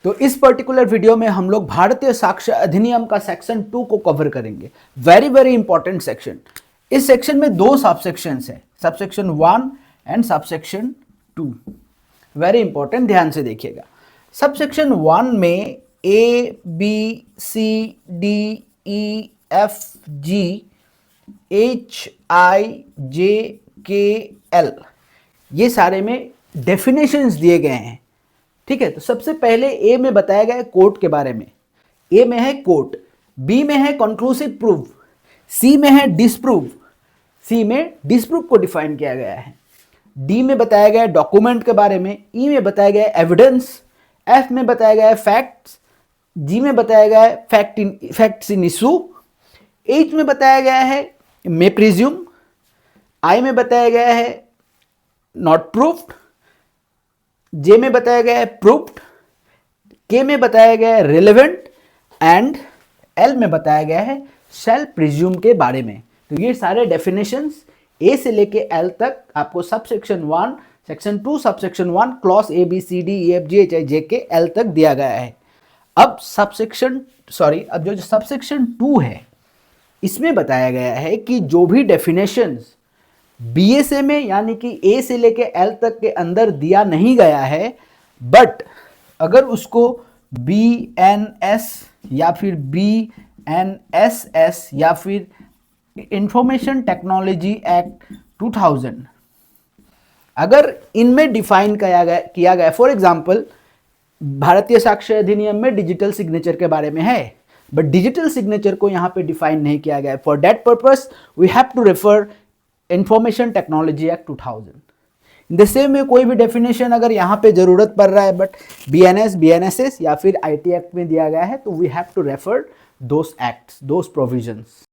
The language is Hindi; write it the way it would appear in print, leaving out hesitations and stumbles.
तो इस पर्टिकुलर वीडियो में हम लोग भारतीय साक्ष्य अधिनियम का सेक्शन 2 को कवर करेंगे। Very very important section. इस सेक्शन में दो सबसेक्शंस हैं, subsection 1 and subsection 2। Very important, ध्यान से देखिएगा। सबसेक्शन 1 में A, B, C, D, E, F, G, H, I, J, K, L ये सारे में डेफिनेशंस दिए गए हैं। ठीक है, तो सबसे पहले ए में बताया गया है कोर्ट के बारे में। ए में है कोर्ट, बी में है कंक्लूसिव प्रूफ, सी में है डिसप्रूव, सी में डिसप्रूव को डिफाइन किया गया है। डी में बताया गया है डॉक्यूमेंट के बारे में, ई में बताया गया है एविडेंस, एफ में बताया गया है फैक्ट्स, जी में बताया गया है फैक्ट्स इन इशू, एच में बताया गया है मे प्रिज्यूम, आई में बताया गया है नॉट प्रूफ्ड, जे में बताया गया है प्रूफ्ड, के में बताया गया है रिलेवेंट एंड एल में बताया गया है शैल प्रिज्यूम के बारे में। तो ये सारे डेफिनेशंस ए से लेके एल तक आपको subsection 1, section 2, subsection 1 clause A B C D E F G H I J K L तक दिया गया है। अब जो सबसेक्शन 2 है इसमें बताया गया है कि जो भी डेफिनेशंस बीएसए में यानी कि ए से लेके एल तक के अंदर दिया नहीं गया है, बट अगर उसको बीएनएस या फिर बीएनएसएस या फिर इंफॉर्मेशन टेक्नोलॉजी एक्ट 2000 अगर इनमें डिफाइन किया गया, फॉर एग्जांपल भारतीय साक्ष्य अधिनियम में डिजिटल सिग्नेचर के बारे में है, बट डिजिटल सिग्नेचर को यहां पे डिफाइन नहीं किया गया है। For that purpose we have to refer information technology act 2000। In the same में कोई भी डेफिनेशन अगर यहाँ पे जरूरत पड़ रहा है बट बीएनएस, बीएनएसएस या फिर आईटी एक्ट में दिया गया है, तो we have to refer those acts, those provisions.